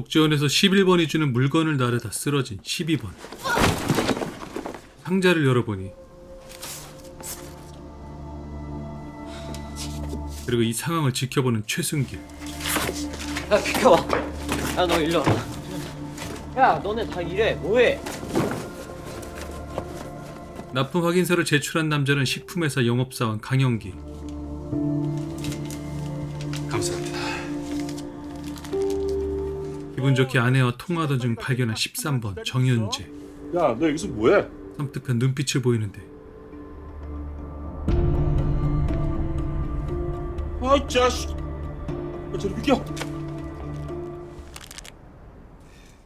복지원에서 11번이 주는 물건을 나르다 쓰러진 12번. 상자를 열어보니 그리고 이 상황을 지켜보는 최순길. 야 비켜봐. 야 너 일로 와. 야 너네 다 이래 뭐해? 납품 확인서를 제출한 남자는 식품회사 영업사원 강영기. 감사합니다. 기분 좋게 아내와 통화하던 중 발견한 13번 정윤재. 야, 너 여기서 뭐해? 섬뜩한 눈빛을 보이는데 아이 자식. 저리 비켜.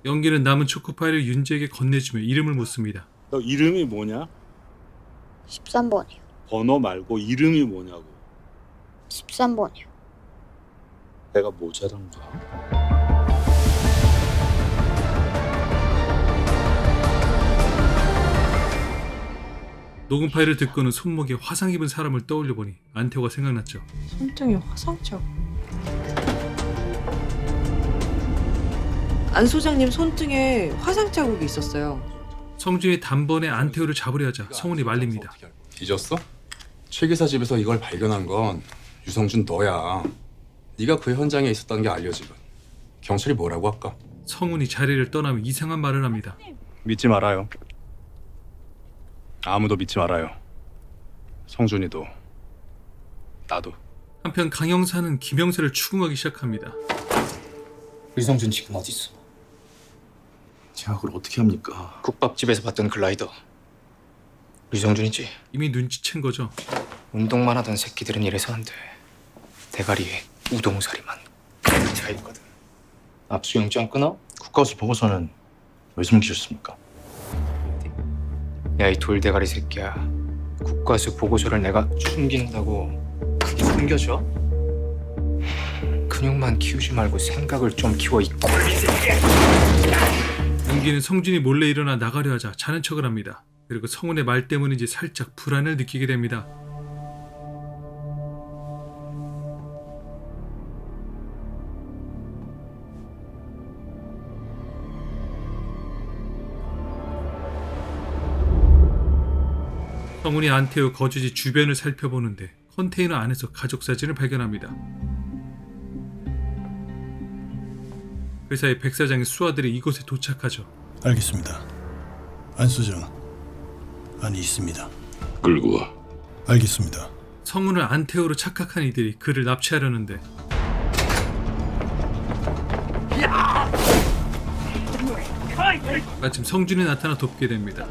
영기는 남은 초코파이를 윤재에게 건네주며 이름을 묻습니다. 너 이름이 뭐냐? 13번이요. 번호 말고 이름이 뭐냐고. 13번이요. 내가 모자란가? 녹음 파일을 듣고는 손목에 화상 입은 사람을 떠올려 보니 안태호가 생각났죠. 손등에 화상자국. 안 소장님 손등에 화상 자국이 있었어요. 성준이 단번에 안태호를 잡으려 하자 성훈이 말립니다. 잊었어? 최 기사 집에서 이걸 발견한 건 유성준 너야. 네가 그 현장에 있었다는 게 알려지면 경찰이 뭐라고 할까? 성훈이 자리를 떠나며 이상한 말을 합니다. 믿지 말아요. 아무도 믿지 말아요. 성준이도 나도. 한편 강형사는 김영세를 추궁하기 시작합니다. 유성준 지금 어디 있어? 제가 그걸 어떻게 합니까? 국밥집에서 봤던 글라이더 유성준이지? 이미 눈치챈 거죠. 운동만 하던 새끼들은 이래서 안 돼. 대가리에 우동사리만 가득 차 있거든. 압수영장 끊어? 국가수 보고서는 왜 숨기셨습니까? 야 이 돌대가리 새끼야. 국과수 보고서를 내가 숨긴다고 그게 숨겨져? 근육만 키우지 말고 생각을 좀 키워 이 꼴리 새끼야. 연기는 성준이 몰래 일어나 나가려 하자 자는 척을 합니다. 그리고 성훈의 말 때문인지 살짝 불안을 느끼게 됩니다. 성훈이 안태호 거주지 주변을 살펴보는데 컨테이너 안에서 가족 사진을 발견합니다. 그 사이 백 사장의 수하들이 이곳에 도착하죠. 알겠습니다. 안수정, 안이 있습니다. 끌고 와. 알겠습니다. 성훈을 안태호로 착각한 이들이 그를 납치하려는데 마침 성준이 나타나 돕게 됩니다.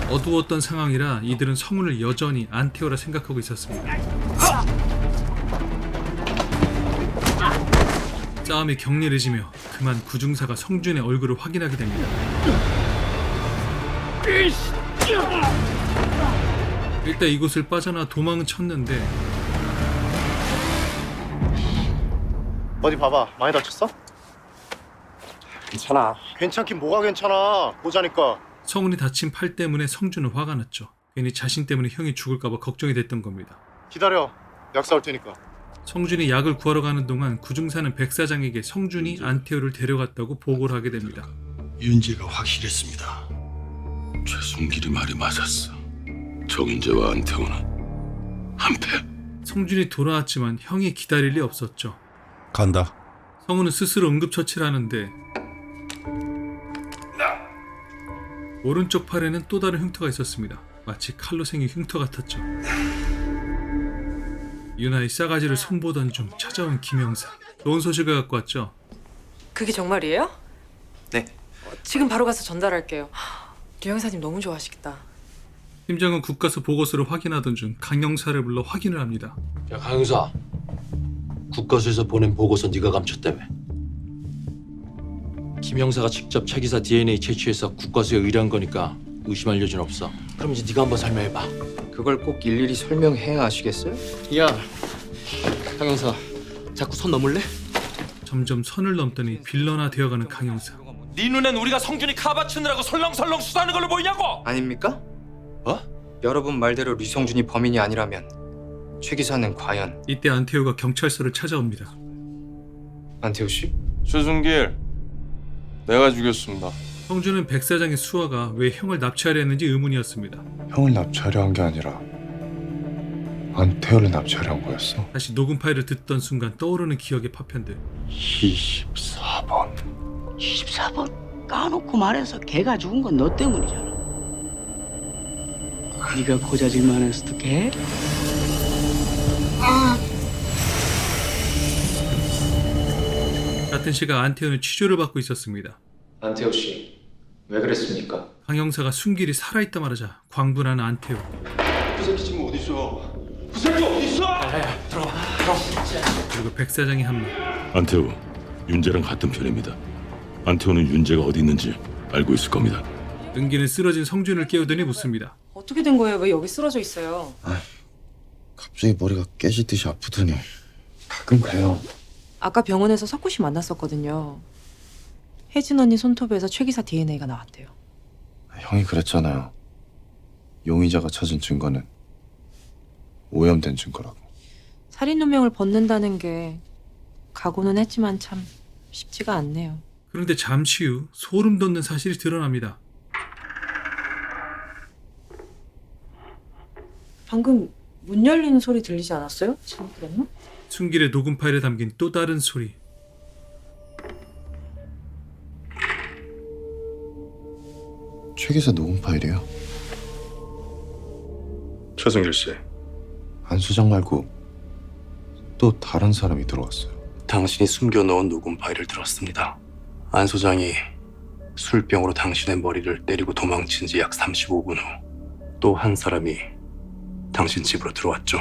어두웠던 상황이라 이들은 성훈을 여전히 안태호라 생각하고 있었습니다. 싸움이 격렬해지며 그만 구중사가 성준의 얼굴을 확인하게 됩니다. 일단 이곳을 빠져나 도망은 쳤는데 어디 봐봐. 많이 다쳤어? 괜찮아. 괜찮긴 뭐가 괜찮아. 보자니까. 성훈이 다친 팔 때문에 성준은 화가 났죠. 괜히 자신 때문에 형이 죽을까봐 걱정이 됐던 겁니다. 기다려. 약 사올 테니까. 성준이 약을 구하러 가는 동안 구중사는 백 사장에게 성준이 안태호를 데려갔다고 보고를 하게 됩니다. 윤재가 확실했습니다. 최순길이 말이 맞았어. 정인재와 안태호는 한패. 성준이 돌아왔지만 형이 기다릴 리 없었죠. 간다. 성훈은 스스로 응급처치를 하는데 오른쪽 팔에는 또 다른 흉터가 있었습니다. 마치 칼로 생긴 흉터 같았죠. 유나의 싸가지를 손보던 중 찾아온 김영사. 좋은 소식을 갖고 왔죠. 그게 정말이에요? 네. 지금 바로 가서 전달할게요. 류 형사님 너무 좋아하시겠다. 팀장은 국가서 보고서를 확인하던 중 강영사를 불러 확인을 합니다. 야 강영사, 국가수에서 보낸 보고서 네가 감췄다며. 김 형사가 직접 최 기사 DNA 채취해서 국가수에 의뢰한 거니까 의심할 여지는 없어. 그럼 이제 네가 한번 설명해봐. 그걸 꼭 일일이 설명해야 아시겠어요? 야, 강 형사, 자꾸 선 넘을래? 점점 선을 넘더니 빌런화 되어가는 강영사. 네 눈엔 우리가 성준이 카 받치느라고 설렁설렁 수사하는 걸로 보이냐고? 아닙니까? 어? 여러분 말대로 류성준이 범인이 아니라면 최 기사는 과연 이때 안태호가 경찰서를 찾아옵니다. 안태호 씨? 최순길, 내가 죽였습니다. 성준은 백 사장의 수아가 왜 형을 납치하려 했는지 의문이었습니다. 형을 납치하려 한 게 아니라 안태호를 납치하려 한 거였어. 다시 녹음 파일을 듣던 순간 떠오르는 기억의 파편들. 24번. 24번 까놓고 말해서 걔가 죽은 건 너 때문이잖아. 네가 고자질만 했어도 걔? 같은 시각 안태호는 취조를 받고 있었습니다. 안태호 씨, 왜 그랬습니까? 강 형사가 순길이 살아있다 말하자 광분하는 안태호. 그 새끼 지금 어디 있어? 그 새끼 어디 있어? 그리고 백 사장이 합류. 안태우, 윤재랑 같은 편입니다. 안태우는 윤재가 어디 있는지 알고 있을 겁니다. 은기는 쓰러진 성준을 깨우더니 묻습니다. 어떻게 된 거예요? 왜 여기 쓰러져 있어요? 갑자기 머리가 깨지듯이 아프더니 가끔 그래요. 아까 병원에서 석구 씨 만났었거든요. 혜진 언니 손톱에서 최 기사 DNA가 나왔대요. 형이 그랬잖아요. 용의자가 찾은 증거는 오염된 증거라고. 살인 누명을 벗는다는 게 각오는 했지만 참 쉽지가 않네요. 그런데 잠시 후 소름 돋는 사실이 드러납니다. 방금 문 열리는 소리 들리지 않았어요? 잘못 들었나? 순길의 녹음 파일에 담긴 또 다른 소리. 최 기사 녹음 파일이에요. 최순길 씨. 안 수장 말고 또 다른 사람이 들어왔어요. 당신이 숨겨놓은 녹음 파일을 들었습니다. 안 소장이 술병으로 당신의 머리를 때리고 도망친 지 약 35분 후 또 한 사람이 당신 집으로 들어왔죠.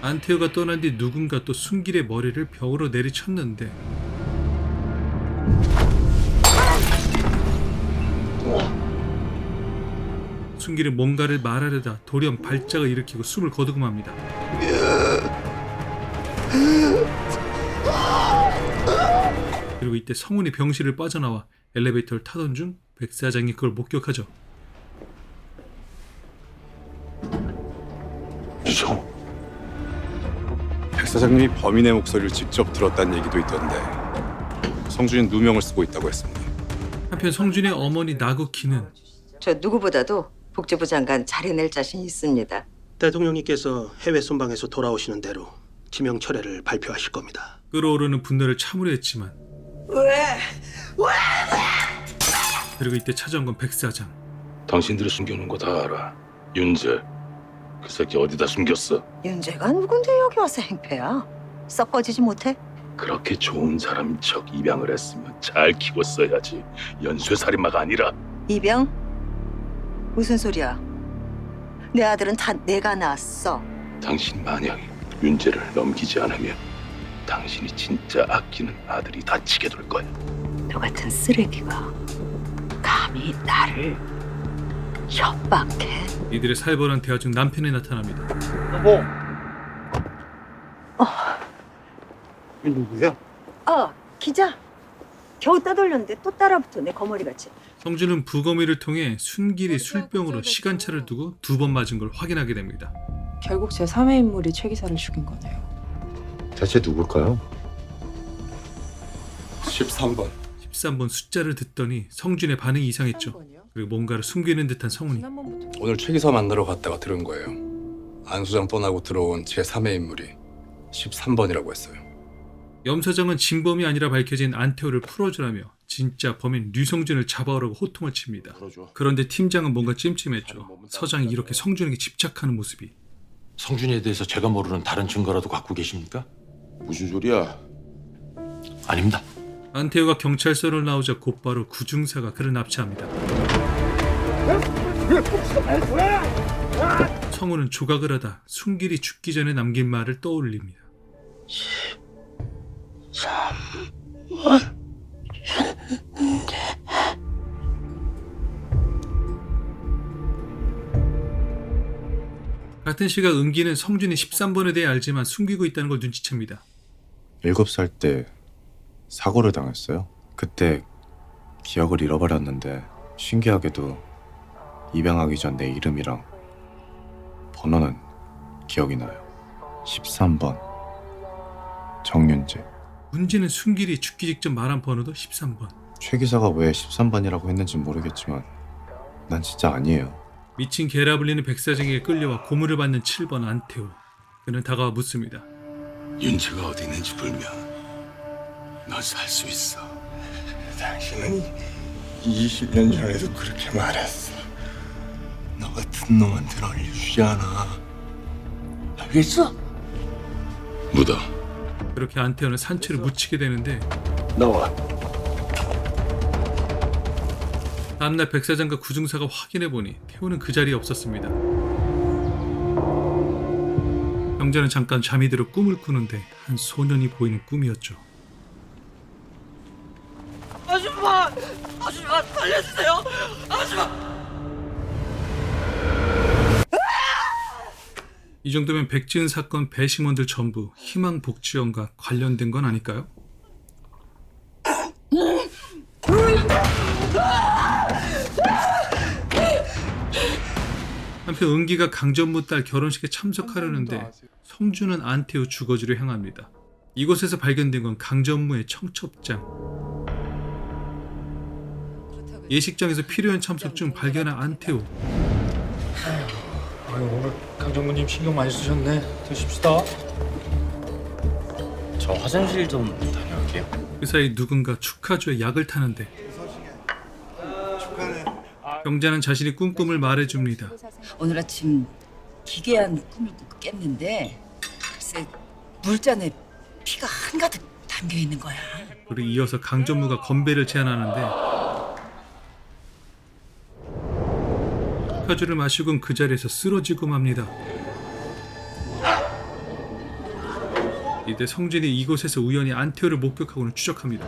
안태호가 떠난 뒤 누군가 또 순길의 머리를 벽으로 내리쳤는데 순길은 뭔가를 말하려다 돌연 발작을 일으키고 숨을 거두고맙니다. 그리고 이때 성훈이 병실을 빠져나와 엘리베이터를 타던 중 백 사장이 그걸 목격하죠. 백 사장님이 범인의 목소리를 직접 들었다는 얘기도 있던데 성준이 누명을 쓰고 있다고 했습니다. 한편 성준의 어머니 나국희는 저 누구보다도 복지부 장관 잘 해낼 자신이 있습니다. 대통령님께서 해외 순방에서 돌아오시는 대로 지명 철회를 발표하실 겁니다. 끓어오르는 분노를 참으려 했지만 왜? 그리고 이때 찾아온 건 백 사장. 당신들이 숨겨놓은 거 다 알아. 윤재, 그 새끼 어디다 숨겼어? 윤재가 누군데 여기 와서 행패야? 썩 꺼지지 못해? 그렇게 좋은 사람인 척 입양을 했으면 잘 키웠어야지. 연쇄살인마가 아니라. 이병? 무슨 소리야? 내 아들은 다 내가 낳았어. 당신 만약 윤재를 넘기지 않으면 당신이 진짜 아끼는 아들이 다치게 될 거야. 너 같은 쓰레기가 감히 나를 협박해? 이들의 살벌한 대화 중 남편이 나타납니다. 여보. 이 누구야? 기자. 겨우 따돌렸는데 또 따라붙어 내 거머리같이. 성준은 부검의를 통해 순길이 술병으로 시간차를 두고 2번 맞은 걸 확인하게 됩니다. 결국 제 3의 인물이 최 기사를 죽인 거네요. 대체 누굴까요? 13번. 13번 숫자를 듣더니 성준의 반응이 이상했죠. 그리고 뭔가를 숨기는 듯한 성훈이. 지난번부터 오늘 최 기사 만나러 갔다가 들은 거예요. 안 소장 떠나고 들어온 제3의 인물이 13번이라고 했어요. 염 사장은 진범이 아니라 밝혀진 안태호를 풀어주라며 진짜 범인 류성준을 잡아오라고 호통을 칩니다. 그런데 팀장은 뭔가 찜찜했죠. 서장이 이렇게 성준에게 집착하는 모습이. 성준이에 대해서 제가 모르는 다른 증거라도 갖고 계십니까? 무슨 소리야? 아닙니다. 안태호가 경찰서를 나오자 곧바로 구중사가 그를 납치합니다. 성우는 조각을 하다 순길이 죽기 전에 남긴 말을 떠올립니다. 13번. 같은 시각 은기는 성준이 13번에 대해 알지만 숨기고 있다는 걸 눈치챕니다. 7살 때 사고를 당했어요. 그때 기억을 잃어버렸는데 신기하게도 입양하기 전 내 이름이랑 번호는 기억이 나요. 13번 정윤재. 문제는 순길이 죽기 직전 말한 번호도 13번. 최 기사가 왜 13번이라고 했는지 모르겠지만 난 진짜 아니에요. 미친 개라 불리는 백사장에게 끌려와 고문을 받는 7번 안태호. 그는 다가와 묻습니다. 윤재가 어디 있는지 불면 넌 살 수 있어. 당신은 20년 전에도 그렇게 말했어. 너 같은 놈한테는 알려주지 않아. 알겠어? 묻어. 그렇게 안태호는 산채를 묻히게 되는데 나와. 다음날 백사장과 구중사가 확인해보니 태호는 그 자리에 없었습니다. 경자는 잠깐 잠이 들어 꿈을 꾸는데 한 소년이 보이는 꿈이었죠. 아줌마! 아줌마 살려주세요! 아줌마! 이 정도면 백지은 사건 배심원들 전부 희망복지원과 관련된 건 아닐까요? 한편 은기가 강전무 딸 결혼식에 참석하려는데 성주는 안태호 주거지로 향합니다. 이곳에서 발견된 건 강전무의 청첩장. 예식장에서 필요한 참석 중 발견한 안태호. 오늘 강정구님 신경 많이 쓰셨네. 드십시다. 저 화장실 좀 다녀올게요. 그 사이 누군가 축하주에 약을 타는데 경자는 자신이 꾼 꿈을 말해줍니다. 오늘 아침 기괴한 꿈을 꾸고 깼는데 글쎄 물잔에 피가 한가득 담겨 있는 거야. 그리고 이어서 강전무가 건배를 제안하는데 축하주를 마시곤 그 자리에서 쓰러지고 맙니다. 이때 성진이 이곳에서 우연히 안태호를 목격하고는 추적합니다.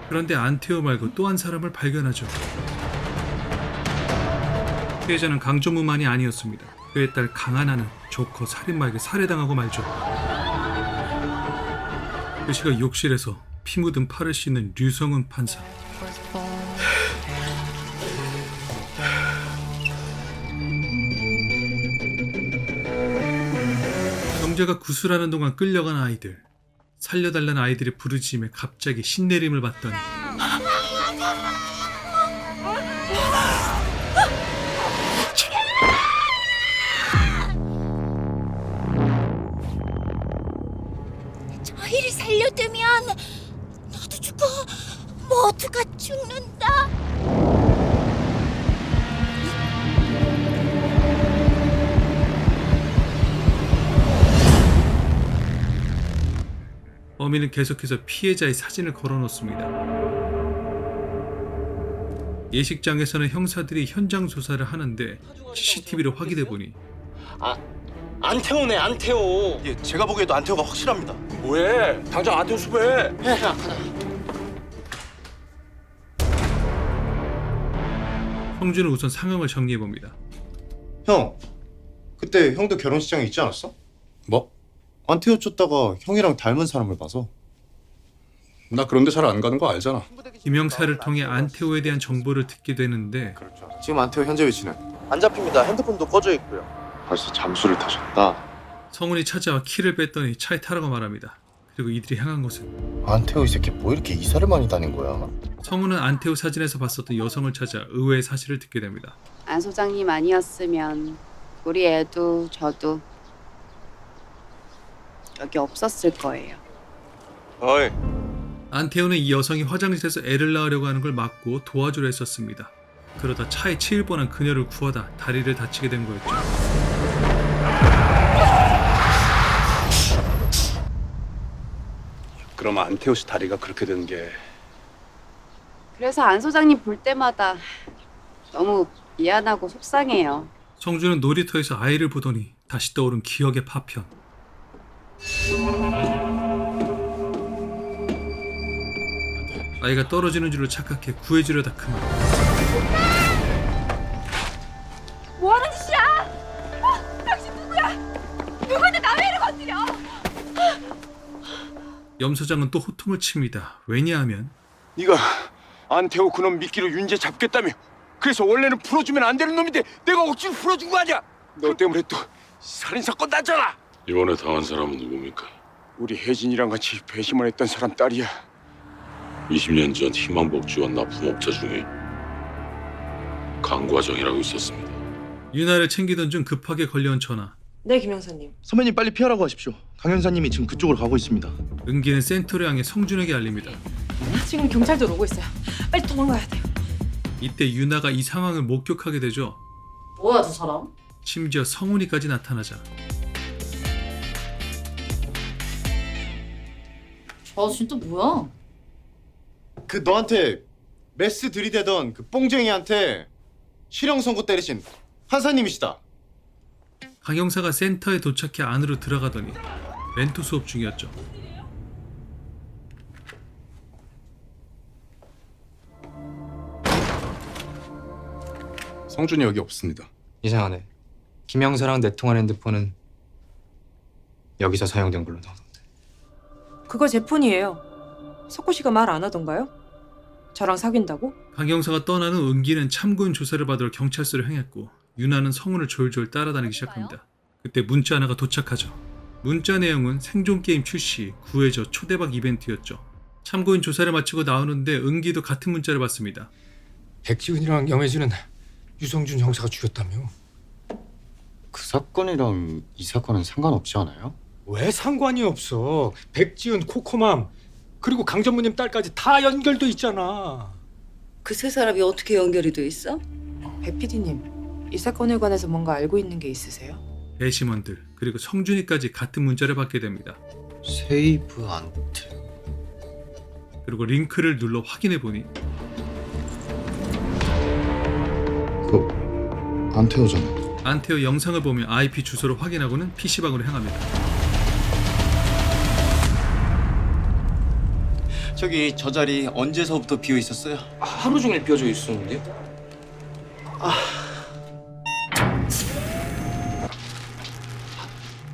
그런데 안태호 말고 또 한 사람을 발견하죠. 피해자는 강전무만이 아니었습니다. 그의 딸 강하나는 조커 살인마에게 살해당하고 말죠. 그 시각 욕실에서 피 묻은 팔을 씻는 류성훈 판사. 경자가 구술하는 동안 끌려간 아이들. 살려달라는 아이들의 부르짖음에 갑자기 신내림을 받더니 저희를 살려두면 너도 죽고 모두가 죽는다. 범인은 계속해서 피해자의 사진을 걸어놓습니다. 예식장에서는 형사들이 현장 조사를 하는데 CCTV로 확인해보니 안태호네, 안태호. 예, 제가 보기에도 안태호가 확실합니다. 뭐해? 당장 안태호 수배해. 성준은 우선 상황을 정리해봅니다. 형, 그때 형도 결혼식장에 있지 않았어? 뭐? 안태호 쫓다가 형이랑 닮은 사람을 봐서. 나 그런데 잘 안 가는 거 알잖아. 김영사를 통해 안태호에 대한 정보를 듣게 되는데 지금 안태호 현재 위치는? 안 잡힙니다. 핸드폰도 꺼져 있고요. 벌써 잠수를 타셨다. 성훈이 찾아와 키를 뺐더니 차에 타라고 말합니다. 그리고 이들이 향한 곳은 안태호 이 새끼 뭐 이렇게 이사를 많이 다닌 거야? 성훈은 안태호 사진에서 봤었던 여성을 찾아 의외의 사실을 듣게 됩니다. 안 소장님 아니었으면 우리 애도 저도 여기 없었을 거예요. 어이. 안태호는 이 여성이 화장실에서 애를 낳으려고 하는 걸 막고 도와주려 했었습니다. 그러다 차에 치일 뻔한 그녀를 구하다 다리를 다치게 된 거였죠. 그럼 안태호 씨 다리가 그렇게 된 게 그래서 안 소장님 볼 때마다 너무 미안하고 속상해요. 성주는 놀이터에서 아이를 보더니 다시 떠오른 기억의 파편. 아이가 떨어지는 줄을 착각해 구해주려다 그만. 뭐하는 짓이야? 당신 누구야? 누구한테 남의 애를 건드려? 염 소장은 또 호통을 칩니다. 왜냐하면 네가 안태호 그놈 미끼로 윤재 잡겠다며. 그래서 원래는 풀어주면 안 되는 놈인데 내가 억지로 풀어준 거 아니야. 너 때문에 또 살인사건 났잖아. 이번에 당한 사람은 누굽니까? 우리 혜진이랑 같이 배심을 했던 사람 딸이야. 20년 전 희망복지원 납품업자 중에 강과정이라고 있었습니다. 유나를 챙기던 중 급하게 걸려온 전화. 네, 김 형사님. 선배님 빨리 피하라고 하십시오. 강 형사님이 지금 그쪽으로 가고 있습니다. 은기는 센터를 향해 성준에게 알립니다. 지금 경찰들 오고 있어요. 빨리 도망가야 돼요. 이때 유나가 이 상황을 목격하게 되죠. 뭐야 저 사람? 심지어 성훈이까지 나타나자 저 아저씨 또 뭐야? 그 너한테 메스 들이대던 그 뽕쟁이한테 실형 선고 때리신 한사님이시다. 강 형사가 센터에 도착해 안으로 들어가더니 멘토 수업 중이었죠. 성준이 여기 없습니다. 이상하네. 김 형사랑 내통한 핸드폰은 여기서 사용된 걸로 나오던데. 그거 제 폰이에요. 석호 씨가 말 안 하던가요? 저랑 사귄다고? 강 형사가 떠난 후 은기는 참고인 조사를 받으러 경찰서를 향했고 유나는 성훈을 졸졸 따라다니기 시작합니다. 그때 문자 하나가 도착하죠. 문자 내용은 생존게임 출시, 구해줘 초대박 이벤트였죠. 참고인 조사를 마치고 나오는데 은기도 같은 문자를 받습니다. 백지훈이랑 영애진은 유성준 형사가 죽였다며? 그 사건이랑 이 사건은 상관없지 않아요? 왜 상관이 없어? 백지훈, 코코맘 그리고 강 전무님 딸까지 다 연결돼 있잖아. 그 세 사람이 어떻게 연결이 돼 있어? 배 PD님, 이 사건에 관해서 뭔가 알고 있는 게 있으세요? 배심원들 그리고 성준이까지 같은 문자를 받게 됩니다. 세이브 안테. 그리고 링크를 눌러 확인해 보니 안태호잖아. 안태호 영상을 보며 IP 주소를 확인하고는 PC방으로 향합니다. 저기 저 자리 언제서부터 비어 있었어요? 하루 종일 비어져 있었는데요?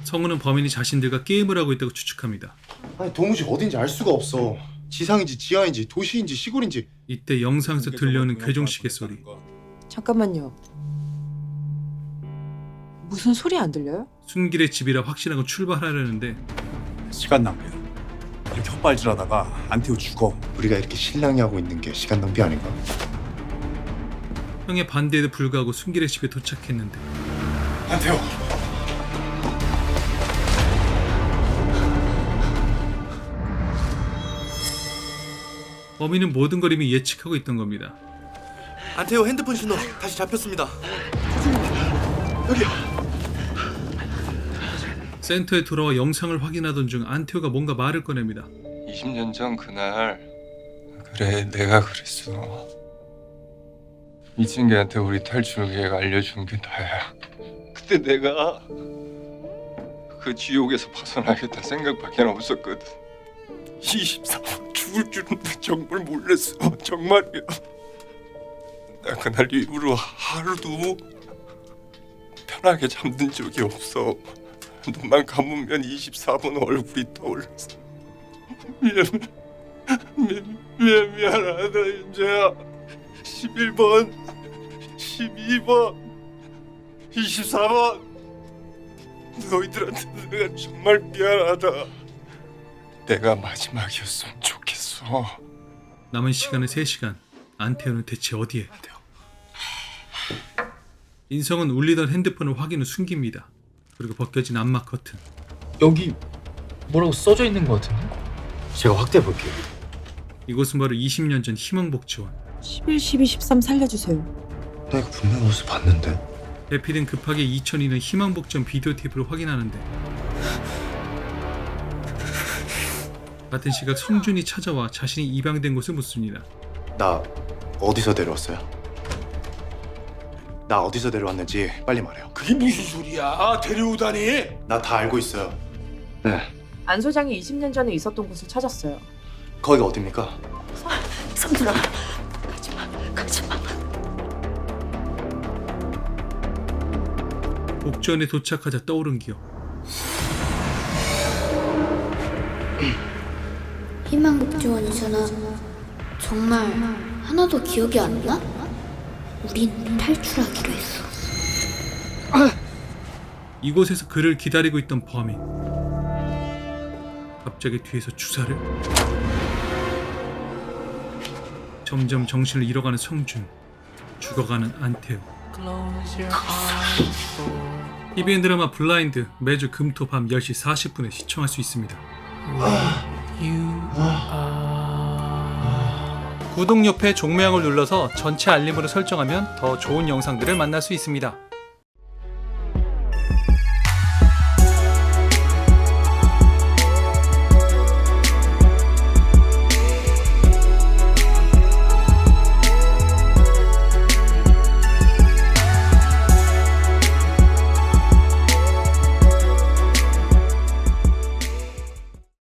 성우는 범인이 자신들과 게임을 하고 있다고 추측합니다. 아니 도무지 어딘지 알 수가 없어. 지상인지 지하인지 도시인지 시골인지. 이때 영상에서 들려오는 괴종시계 소리. 잠깐만요. 무슨 소리 안 들려요? 순길의 집이라 확신하고 출발하려는데 시간 낭비야. 이렇게 헛발질하다가 안태호 죽어. 우리가 이렇게 실랑이 하고 있는 게 시간 낭비 아닌가? 형의 반대에도 불구하고 순길의 집에 도착했는데 안태호. 범인은 모든 걸 이미 예측하고 있던 겁니다. 안태호 핸드폰 신호 다시 잡혔습니다. 여기요. 센터에 돌아와 영상을 확인하던 중 안태호가 뭔가 말을 꺼냅니다. 20년 전 그날 그래 내가 그랬어. 이진기한테 우리 탈출 계획 알려준 게 나야. 그때 내가 그 지옥에서 벗어나겠다는 생각밖에 없었거든. 24번 죽을 줄은 정말 몰랐어. 정말이야. 나 그날 이후로 하루도 편하게 잠든 적이 없어. 눈만 감으면 24번 얼굴이 떠올랐어. 미안하다 윤재야. 11번 12번 24번 너희들한테 내가 정말 미안하다. 내가 마지막이었으면 좋겠어. 남은 시간은 3시간. 안태호는 대체 어디에? 인성은 울리던 핸드폰을 확인 후 숨깁니다. 그리고 벗겨진 암막 커튼. 여기 뭐라고 써져 있는 것 같은데? 제가 확대해 볼게요. 이곳은 바로 20년 전 희망복지원. 11, 12, 13 살려주세요. 나 이거 분명 어디서 봤는데. 배필은 급하게 2002년 희망복지원 비디오 테이프를 확인하는데 같은 시각 성준이 찾아와 자신이 입양된 곳을 묻습니다. 나 어디서 데려왔어요? 나 어디서 데려왔는지 빨리 말해요. 그게 무슨 소리야? 데려오다니? 나 다 알고 있어요. 네. 안 소장이 20년 전에 있었던 곳을 찾았어요. 거기가 어딥니까? 성준아, 가지마, 가지마. 복지원에 도착하자 떠오른 기억. 희망복지원이잖아. 정말 하나도 기억이 안 나? 우린 탈출하기로 했어. 이곳에서 그를 기다리고 있던 범인. 갑자기 뒤에서 주사를? 점점 정신을 잃어가는 성준, 죽어가는 안태호. TVN 드라마 블라인드 매주 금토 밤 10시 40분에 시청할 수 있습니다. 구독 옆에 종모양을 눌러서 전체 알림으로 설정하면 더 좋은 영상들을 만날 수 있습니다.